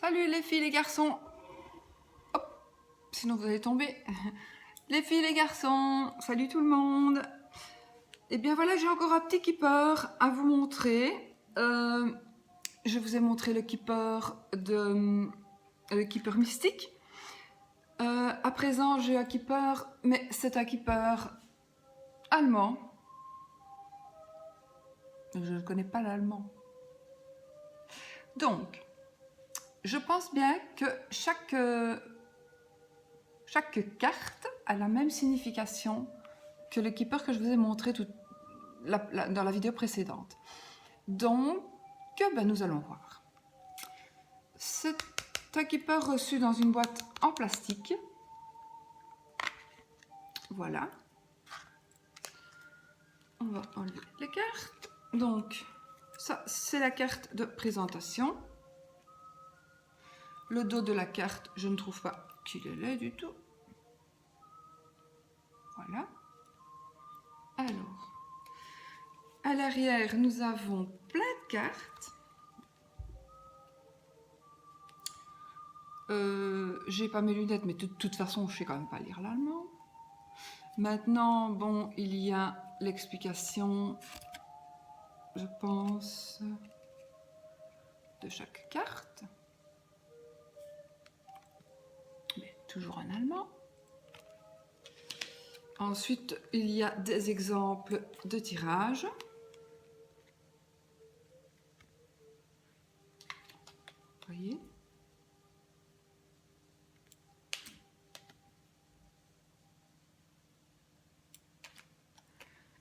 Salut les filles, les garçons. Hop, sinon vous allez tomber. Les filles, les garçons, salut tout le monde. Et bien voilà, j'ai encore un petit keeper à vous montrer. Je vous ai montré le keeper mystique. À présent, j'ai un keeper, mais c'est un keeper allemand. Je ne connais pas l'allemand. Donc, je pense bien que chaque carte a la même signification que le keeper que je vous ai montré dans la vidéo précédente. Donc, ben, nous allons voir. C'est un keeper reçu dans une boîte en plastique. Voilà. On va enlever les cartes. Donc, ça, c'est la carte de présentation. Le dos de la carte, je ne trouve pas qu'il est laid du tout. Voilà. Alors, à l'arrière, nous avons plein de cartes. J'ai pas mes lunettes, mais de toute façon, je sais quand même pas lire l'allemand. Maintenant, bon, il y a l'explication, je pense, de chaque carte. Mais toujours en allemand. Ensuite, il y a des exemples de tirage. Vous voyez ?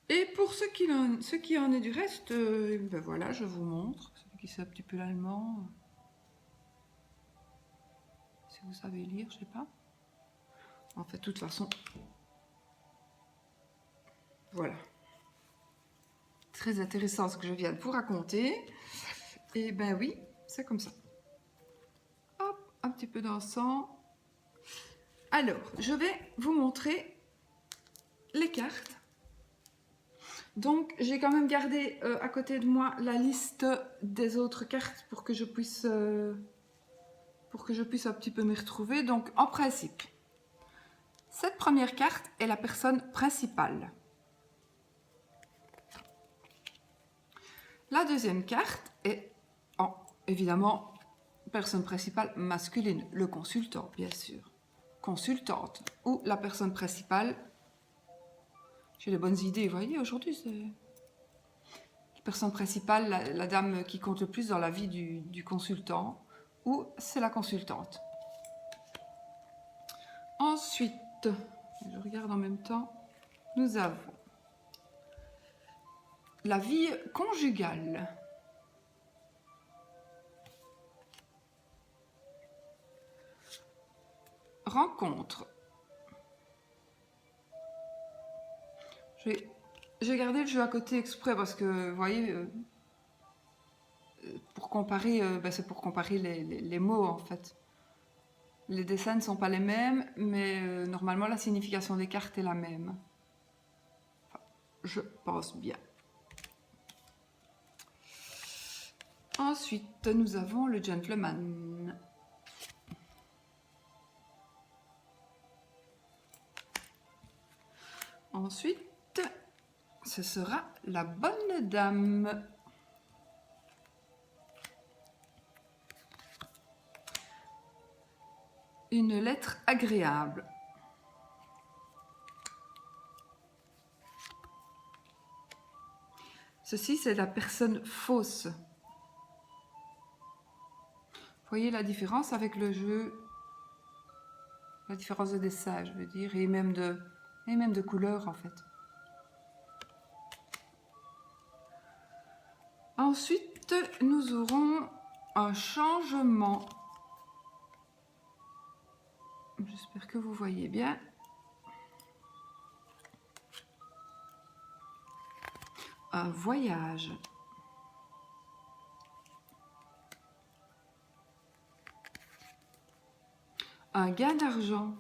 Et pour ce qui en est du reste, ben voilà, je vous montre. Celui qui sait un petit peu l'allemand. Si vous savez lire, je sais pas. En fait, de toute façon, voilà. Très intéressant ce que je viens de vous raconter. Et ben oui, c'est comme ça. Hop, un petit peu d'encens. Alors, je vais vous montrer les cartes. Donc, j'ai quand même gardé à côté de moi la liste des autres cartes pour que je puisse un petit peu m'y retrouver. Donc, en principe, cette première carte est la personne principale. La deuxième carte est, évidemment, personne principale masculine, le consultant, bien sûr. Consultante ou la personne principale. J'ai de bonnes idées, vous voyez, aujourd'hui, c'est la personne principale, la dame qui compte le plus dans la vie du consultant, ou c'est la consultante. Ensuite, je regarde en même temps, nous avons la vie conjugale. Rencontre. J'ai gardé le jeu à côté exprès parce que, vous voyez, pour comparer, c'est pour comparer les mots en fait. Les dessins ne sont pas les mêmes, mais normalement la signification des cartes est la même. Enfin, je pense bien. Ensuite, nous avons le gentleman. Ensuite, ce sera la bonne dame. Une lettre agréable. Ceci, c'est la personne fausse. Vous voyez la différence avec le jeu, la différence de dessin, je veux dire, et même de couleur en fait. Ensuite, nous aurons un changement. J'espère que vous voyez bien. Un voyage. Un gain d'argent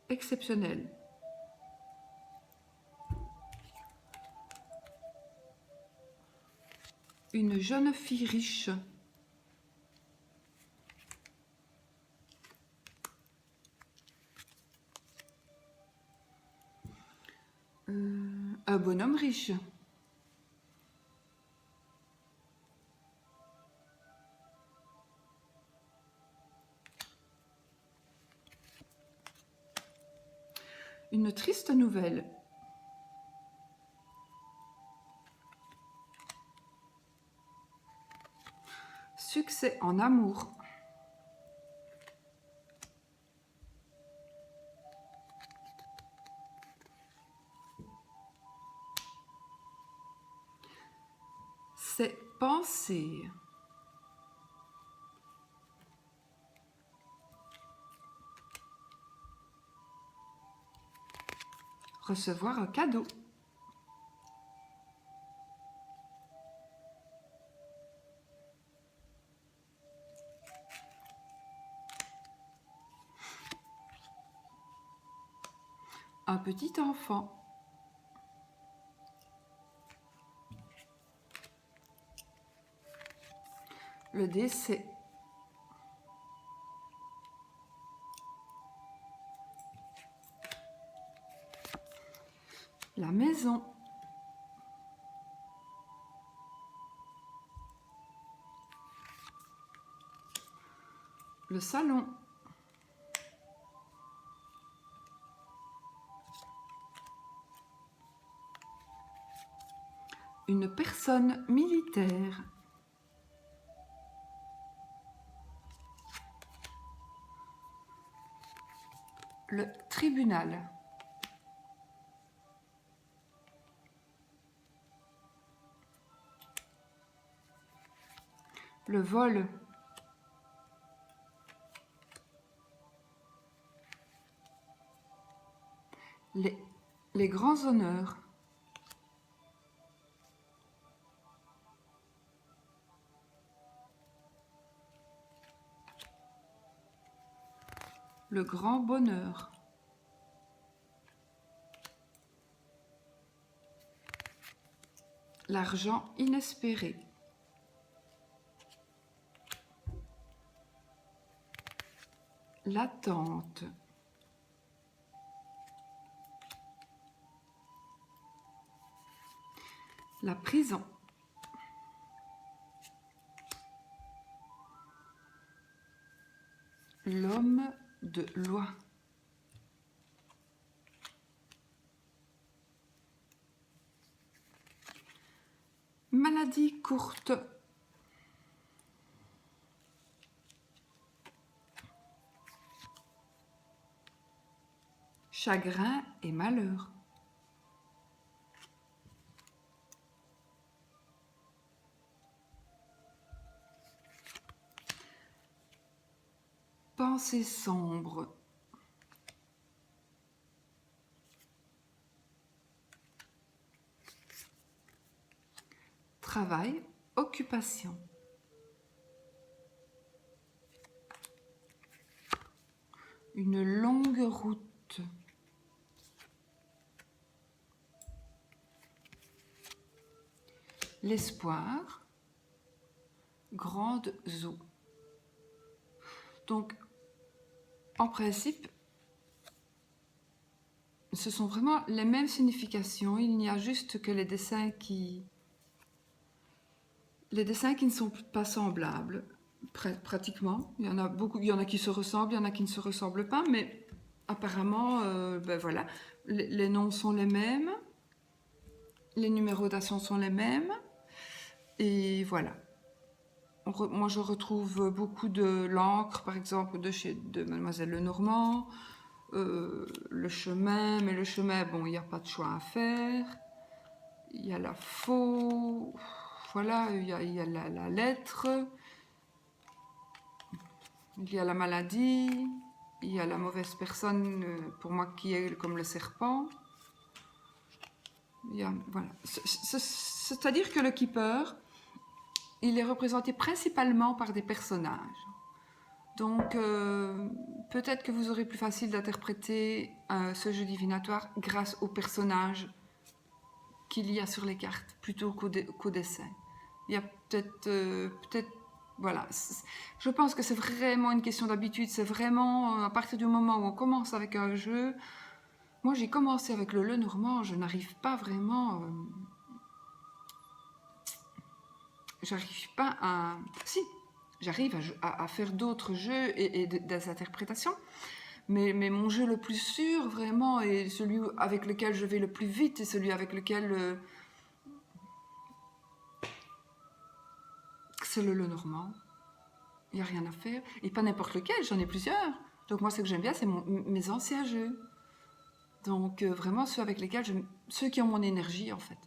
exceptionnel. Une jeune fille riche. Un bonhomme riche. Une triste nouvelle. Succès en amour. C'est penser. Recevoir un cadeau. Un petit enfant. Le décès. La maison. Le salon. Une personne militaire. Le tribunal. Le vol. Les grands honneurs. Le grand bonheur. L'argent inespéré. L'attente. La prison. L'homme de loi. Maladie courte. Chagrin et malheur. Pensée sombre. Travail, occupation. Une longue route. L'espoir. Grandes eaux. Donc, en principe, ce sont vraiment les mêmes significations. Il n'y a juste que les dessins qui ne sont pas semblables, pratiquement. Il y en a beaucoup, il y en a qui se ressemblent, il y en a qui ne se ressemblent pas, mais apparemment, ben voilà, les noms sont les mêmes, les numérotations sont les mêmes, et voilà. Moi, je retrouve beaucoup de l'encre, par exemple, de Mademoiselle Lenormand, le chemin, mais le chemin, bon, il n'y a pas de choix à faire. Il y a la faux, voilà, il y a la lettre, il y a la maladie, il y a la mauvaise personne, pour moi, qui est comme le serpent. Voilà. C'est-à-dire que le keeper, il est représenté principalement par des personnages. Donc, peut-être que vous aurez plus facile d'interpréter ce jeu divinatoire grâce aux personnages qu'il y a sur les cartes, plutôt qu'au dessin. Il y a peut-être, voilà. Je pense que c'est vraiment une question d'habitude. C'est vraiment, à partir du moment où on commence avec un jeu, moi j'ai commencé avec le Lenormand, je n'arrive pas vraiment... j'arrive pas à... Si, j'arrive à faire d'autres jeux et des interprétations, mais mon jeu le plus sûr, vraiment, et celui avec lequel je vais le plus vite, et celui avec lequel... c'est le Lenormand. Il n'y a rien à faire. Et pas n'importe lequel, j'en ai plusieurs. Donc moi, ce que j'aime bien, c'est mes anciens jeux. Donc vraiment ceux avec lesquels ceux qui ont mon énergie, en fait.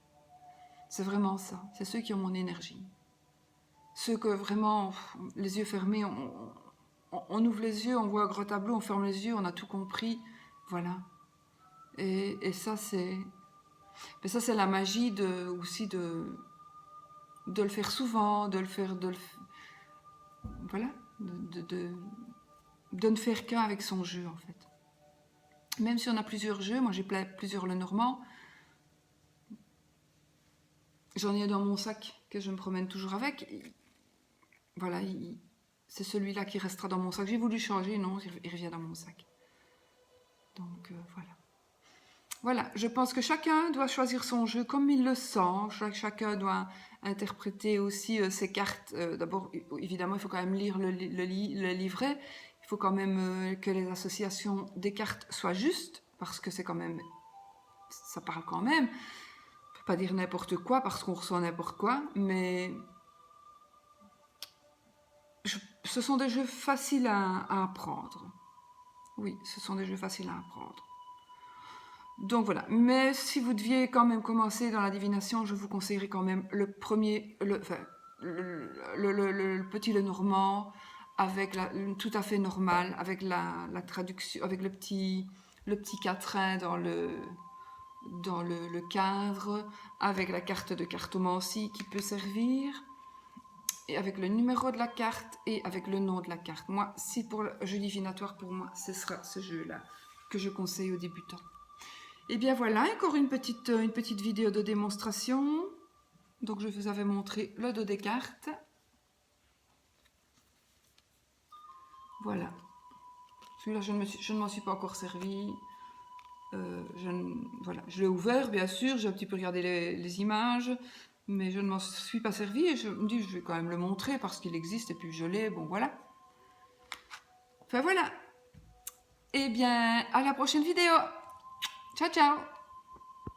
C'est vraiment ça. C'est ceux qui ont mon énergie. Ceux que vraiment, les yeux fermés, on ouvre les yeux, on voit un gros tableau, on ferme les yeux, on a tout compris. Voilà. Et ça, c'est... Mais ça, c'est la magie aussi de le faire souvent, de le faire... voilà. De ne faire qu'un avec son jeu, en fait. Même si on a plusieurs jeux, moi j'ai plusieurs Lenormand, j'en ai dans mon sac que je me promène toujours avec. Voilà, c'est celui-là qui restera dans mon sac. J'ai voulu changer, non, il revient dans mon sac. Donc voilà. Voilà, je pense que chacun doit choisir son jeu comme il le sent. Chacun doit interpréter aussi ses cartes. D'abord, évidemment, il faut quand même lire le livret. Il faut quand même que les associations des cartes soient justes, parce que c'est quand même... ça parle quand même. On ne peut pas dire n'importe quoi parce qu'on ressent n'importe quoi, mais... ce sont des jeux faciles à apprendre. Oui, ce sont des jeux faciles à apprendre. Donc voilà, mais si vous deviez quand même commencer dans la divination, je vous conseillerais quand même le premier, le petit Lenormand, avec tout à fait normal, avec la traduction, avec le petit quatrain dans le cadre, avec la carte de cartomancie qui peut servir, et avec le numéro de la carte et avec le nom de la carte. Moi, si pour le jeu divinatoire, pour moi, ce sera ce jeu-là que je conseille aux débutants. Et bien voilà, encore une petite vidéo de démonstration. Donc je vous avais montré le dos des cartes. Voilà. Celui-là, je ne m'en suis pas encore servi. Voilà. Je l'ai ouvert, bien sûr, j'ai un petit peu regardé les images, mais je ne m'en suis pas servi et je me dis, je vais quand même le montrer parce qu'il existe et puis je l'ai, bon voilà. Enfin voilà. Et bien, à la prochaine vidéo. Ciao, ciao!